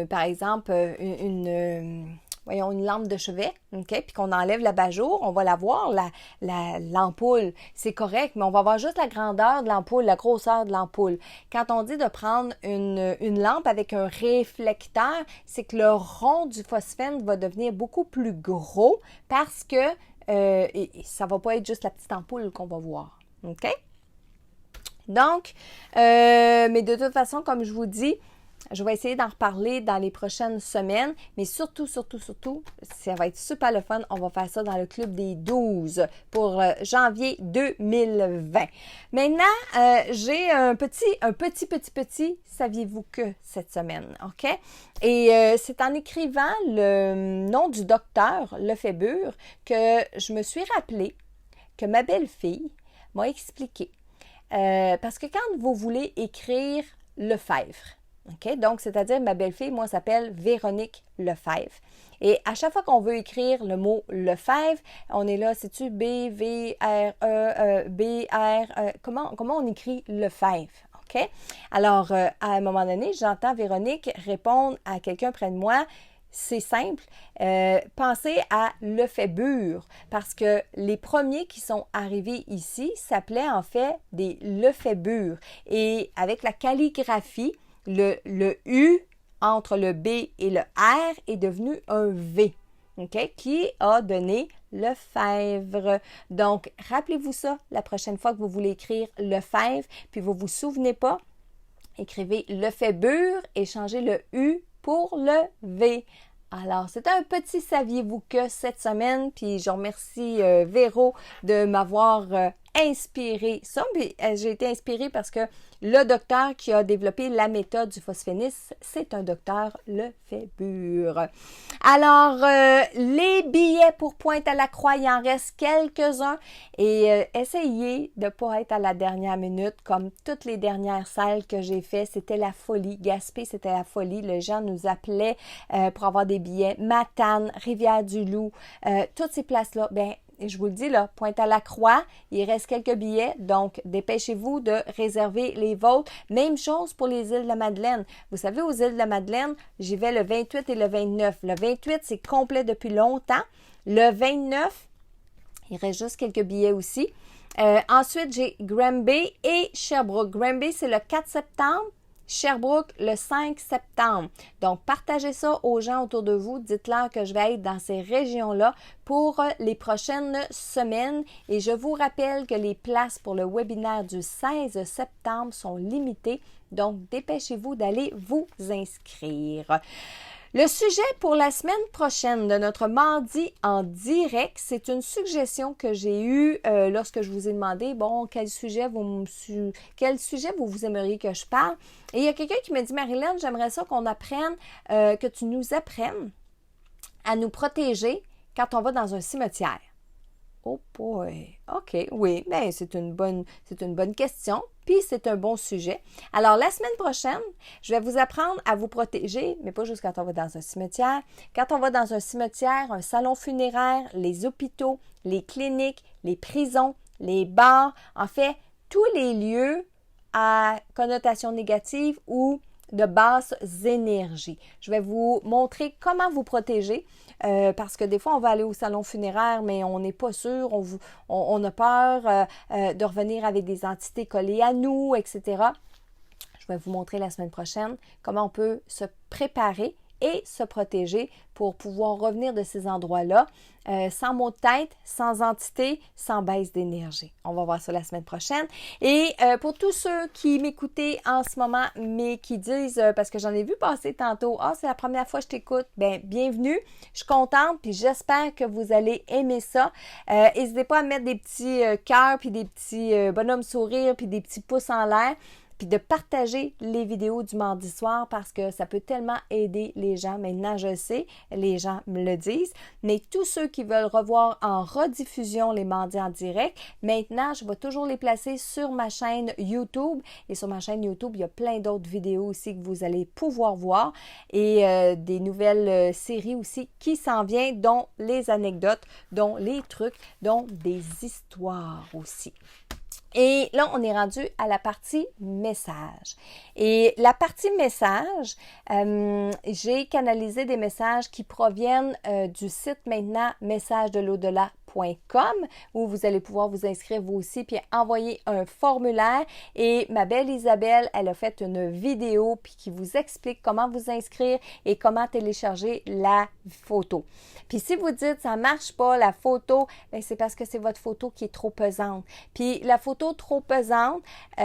Speaker 1: par exemple, une lampe de chevet, OK? Puis qu'on enlève l'abat-jour, on va la voir, l'ampoule. C'est correct, mais on va voir juste la grandeur de l'ampoule, la grosseur de l'ampoule. Quand on dit de prendre une lampe avec un réflecteur, c'est que le rond du phosphène va devenir beaucoup plus gros parce que ça ne va pas être juste la petite ampoule qu'on va voir. OK? Donc, mais de toute façon, comme je vous dis, je vais essayer d'en reparler dans les prochaines semaines, mais surtout, ça va être super le fun. On va faire ça dans le club des 12 pour janvier 2020. Maintenant, j'ai un petit, saviez-vous que cette semaine, OK? Et c'est en écrivant le nom du docteur Lefebvre que je me suis rappelé que ma belle-fille m'a expliqué. Parce que quand vous voulez écrire Lefebvre, OK? Donc, c'est-à-dire, ma belle-fille, moi, s'appelle Véronique Lefebvre. Et à chaque fois qu'on veut écrire le mot Lefebvre, on est là, c'est-tu B-V-R-E, B-R, comment on écrit Lefebvre? OK? Alors, à un moment donné, j'entends Véronique répondre à quelqu'un près de moi. C'est simple, pensez à Lefebvre, parce que les premiers qui sont arrivés ici s'appelaient en fait des Lefebvre. Et avec la calligraphie, le U entre le B et le R est devenu un V, OK, qui a donné Lefebvre. Donc, rappelez-vous ça la prochaine fois que vous voulez écrire Lefebvre, puis vous ne vous souvenez pas, écrivez Lefebvre et changez le U pour le V. Alors, c'était un petit saviez-vous que cette semaine, puis je remercie Véro de m'avoir inspiré ça. Puis j'ai été inspirée parce que le docteur qui a développé la méthode du phosphonisme, c'est un docteur Lefebvre. Alors, les billets pour Pointe-à-la-Croix, il en reste quelques-uns et essayez de ne pas être à la dernière minute comme toutes les dernières salles que j'ai faites. C'était la folie. Gaspé, c'était la folie. Les gens nous appelaient pour avoir des billets. Matane, Rivière-du-Loup, toutes ces places-là, bien, et je vous le dis là, Pointe-à-la-Croix, il reste quelques billets, donc dépêchez-vous de réserver les vôtres. Même chose pour les îles de la Madeleine. Vous savez, aux îles de la Madeleine, j'y vais le 28 et le 29. Le 28, c'est complet depuis longtemps. Le 29, il reste juste quelques billets aussi. Ensuite, j'ai Granby et Sherbrooke. Granby, c'est le 4 septembre. Sherbrooke, le 5 septembre. Donc, partagez ça aux gens autour de vous. Dites-leur que je vais être dans ces régions-là pour les prochaines semaines. Et je vous rappelle que les places pour le webinaire du 16 septembre sont limitées. Donc, dépêchez-vous d'aller vous inscrire. Le sujet pour la semaine prochaine de notre mardi en direct, c'est une suggestion que j'ai eue lorsque je vous ai demandé, bon, quel sujet vous aimeriez que je parle? Et il y a quelqu'un qui m'a dit, Marilyn, j'aimerais ça qu'on apprenne, que tu nous apprennes à nous protéger quand on va dans un cimetière. Oh boy! OK, oui, bien, c'est une bonne question, puis c'est un bon sujet. Alors, la semaine prochaine, je vais vous apprendre à vous protéger, mais pas juste quand on va dans un cimetière. Quand on va dans un cimetière, un salon funéraire, les hôpitaux, les cliniques, les prisons, les bars, en fait, tous les lieux à connotation négative ou de basses énergies. Je vais vous montrer comment vous protéger parce que des fois, on va aller au salon funéraire, mais on n'est pas sûr, on a peur de revenir avec des entités collées à nous, etc. Je vais vous montrer la semaine prochaine comment on peut se préparer et se protéger pour pouvoir revenir de ces endroits-là sans maux de tête, sans entité, sans baisse d'énergie. On va voir ça la semaine prochaine. Et pour tous ceux qui m'écoutaient en ce moment, mais qui disent, parce que j'en ai vu passer tantôt, « Ah, c'est la première fois que je t'écoute », bien, bienvenue. Je suis contente, puis j'espère que vous allez aimer ça. N'hésitez pas à mettre des petits cœurs, puis des petits bonhommes sourires, puis des petits pouces en l'air, puis de partager les vidéos du mardi soir parce que ça peut tellement aider les gens. Maintenant, je sais, les gens me le disent, mais tous ceux qui veulent revoir en rediffusion les mardis en direct, maintenant, je vais toujours les placer sur ma chaîne YouTube. Et sur ma chaîne YouTube, il y a plein d'autres vidéos aussi que vous allez pouvoir voir et des nouvelles séries aussi qui s'en viennent, dont les anecdotes, dont les trucs, dont des histoires aussi. Et là, on est rendu à la partie message. Et la partie message, j'ai canalisé des messages qui proviennent du site maintenant messagedelau-delà.com où vous allez pouvoir vous inscrire vous aussi puis envoyer un formulaire. Et ma belle Isabelle, elle a fait une vidéo puis qui vous explique comment vous inscrire et comment télécharger la photo. Puis si vous dites ça marche pas la photo, bien, c'est parce que c'est votre photo qui est trop pesante. Puis la photo trop pesante, c'est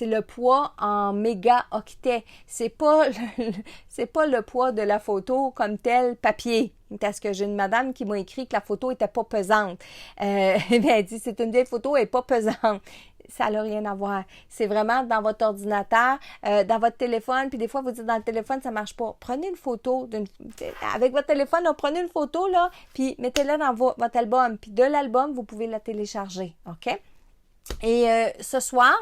Speaker 1: le poids en mégaoctets. C'est pas le poids de la photo comme tel papier. Parce que j'ai une madame qui m'a écrit que la photo était pas pesante. Elle dit c'est une vieille photo, elle est pas pesante. Ça n'a rien à voir. C'est vraiment dans votre ordinateur, dans votre téléphone, puis des fois, vous dites dans le téléphone, ça ne marche pas. Prenez une photo avec votre téléphone, là, prenez une photo, là, puis mettez-la dans votre album. Puis de l'album, vous pouvez la télécharger, OK? Et ce soir,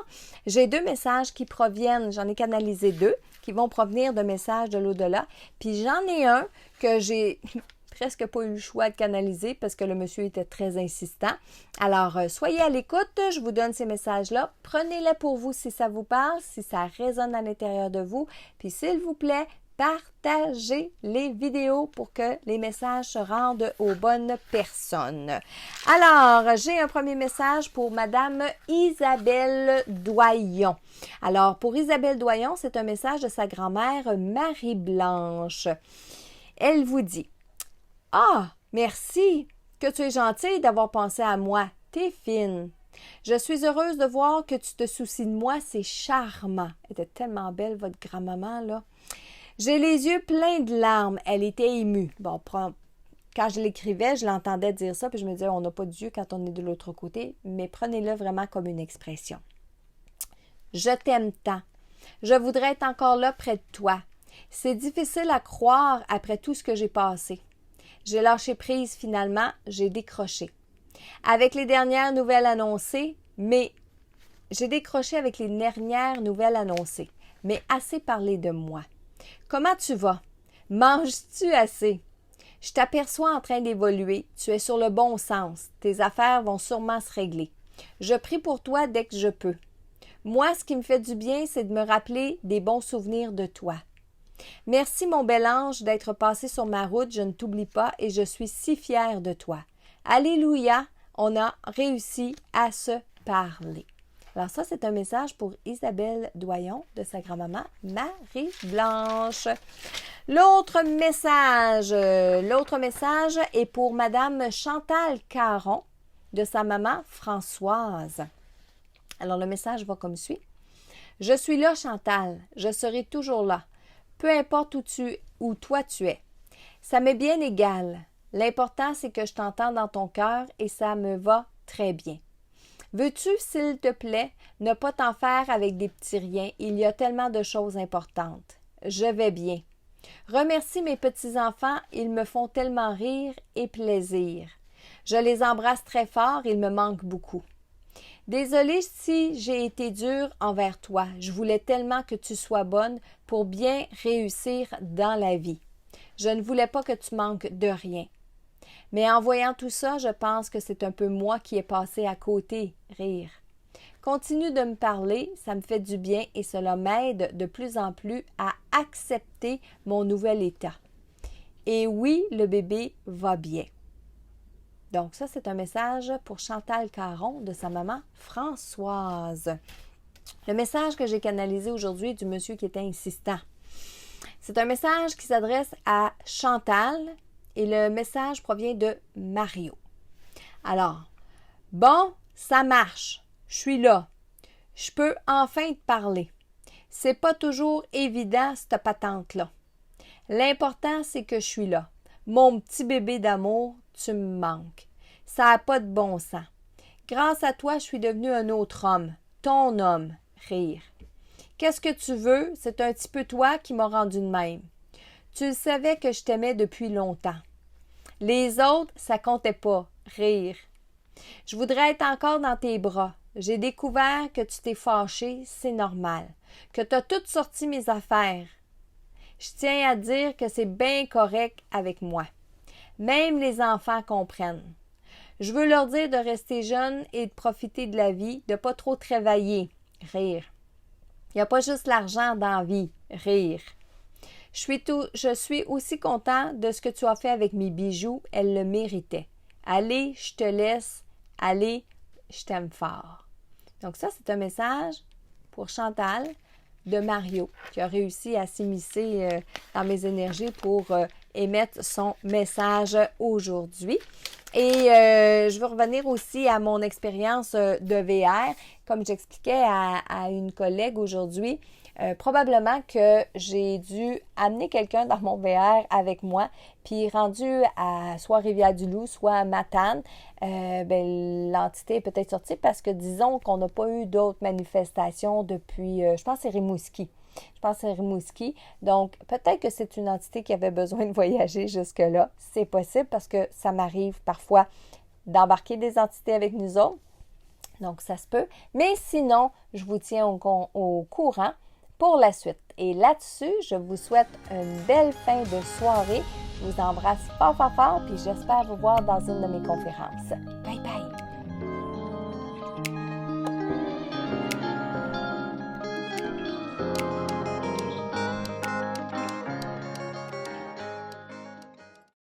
Speaker 1: j'ai 2 messages qui proviennent, j'en ai canalisé 2, qui vont provenir de messages de l'au-delà. Puis j'en ai un que j'ai presque pas eu le choix de canaliser parce que le monsieur était très insistant. Alors, soyez à l'écoute, je vous donne ces messages-là. Prenez-les pour vous si ça vous parle, si ça résonne à l'intérieur de vous. Puis, s'il vous plaît, partagez les vidéos pour que les messages se rendent aux bonnes personnes. Alors, j'ai un premier message pour Madame Isabelle Doyon. Alors, pour Isabelle Doyon, c'est un message de sa grand-mère Marie-Blanche. Elle vous dit: « Ah, merci, que tu es gentille d'avoir pensé à moi, t'es fine. Je suis heureuse de voir que tu te soucies de moi, c'est charmant. » Elle était tellement belle, votre grand-maman, là. J'ai les yeux pleins de larmes, elle était émue. Bon, quand je l'écrivais, je l'entendais dire ça, puis je me disais, on n'a pas d'yeux quand on est de l'autre côté, mais prenez-le vraiment comme une expression. Je t'aime tant. Je voudrais être encore là près de toi. C'est difficile à croire après tout ce que j'ai passé. J'ai lâché prise finalement, j'ai décroché. Avec les dernières nouvelles annoncées, mais j'ai décroché avec les dernières nouvelles annoncées, mais assez parlé de moi. Comment tu vas? Manges-tu assez? Je t'aperçois en train d'évoluer, tu es sur le bon sens, tes affaires vont sûrement se régler. Je prie pour toi dès que je peux. Moi, ce qui me fait du bien, c'est de me rappeler des bons souvenirs de toi. Merci, mon bel ange, d'être passé sur ma route, je ne t'oublie pas et je suis si fière de toi. Alléluia, on a réussi à se parler. Alors ça, c'est un message pour Isabelle Doyon de sa grand-maman Marie-Blanche. L'autre message est pour Madame Chantal Caron de sa maman Françoise. Alors le message va comme suit. Je suis là, Chantal, je serai toujours là. Peu importe où toi tu es. Ça m'est bien égal. L'important, c'est que je t'entends dans ton cœur et ça me va très bien. Veux-tu, s'il te plaît, ne pas t'en faire avec des petits riens? Il y a tellement de choses importantes. Je vais bien. Remercie mes petits-enfants, ils me font tellement rire et plaisir. Je les embrasse très fort, ils me manquent beaucoup. Désolée si j'ai été dure envers toi. Je voulais tellement que tu sois bonne pour bien réussir dans la vie. Je ne voulais pas que tu manques de rien. Mais en voyant tout ça, je pense que c'est un peu moi qui ai passé à côté, rire. Continue de me parler, ça me fait du bien et cela m'aide de plus en plus à accepter mon nouvel état. Et oui, le bébé va bien. Donc ça, c'est un message pour Chantal Caron de sa maman Françoise. Le message que j'ai canalisé aujourd'hui est du monsieur qui était insistant. C'est un message qui s'adresse à Chantal et le message provient de Mario. Alors, bon, ça marche. Je suis là. Je peux enfin te parler. C'est pas toujours évident, cette patente-là. L'important, c'est que je suis là. Mon petit bébé d'amour, tu me manques. Ça n'a pas de bon sens. Grâce à toi, je suis devenue un autre homme. Ton homme. Rire. Qu'est-ce que tu veux? C'est un petit peu toi qui m'as rendu de même. Tu le savais que je t'aimais depuis longtemps. Les autres, ça comptait pas. Rire. Je voudrais être encore dans tes bras. J'ai découvert que tu t'es fâché, c'est normal. Que tu as toutes sorti mes affaires. Je tiens à dire que c'est bien correct avec moi. Même les enfants comprennent. Je veux leur dire de rester jeunes et de profiter de la vie, de pas trop travailler. Rire. Il n'y a pas juste l'argent dans la vie. Rire. Je suis aussi content de ce que tu as fait avec mes bijoux. Elle le méritait. Allez, je te laisse. Allez, je t'aime fort. Donc ça, c'est un message pour Chantal de Mario qui a réussi à s'immiscer dans mes énergies pour émettre son message aujourd'hui. Et je veux revenir aussi à mon expérience de VR. Comme j'expliquais à une collègue aujourd'hui, probablement que j'ai dû amener quelqu'un dans mon VR avec moi, puis rendu à soit Rivière-du-Loup, soit à Matane, l'entité est peut-être sortie parce que disons qu'on n'a pas eu d'autres manifestations depuis, je pense que c'est Rimouski. Donc, peut-être que c'est une entité qui avait besoin de voyager jusque-là. C'est possible parce que ça m'arrive parfois d'embarquer des entités avec nous autres. Donc, ça se peut. Mais sinon, je vous tiens au courant pour la suite. Et là-dessus, je vous souhaite une belle fin de soirée. Je vous embrasse fort, fort, fort, puis j'espère vous voir dans une de mes conférences. Bye bye!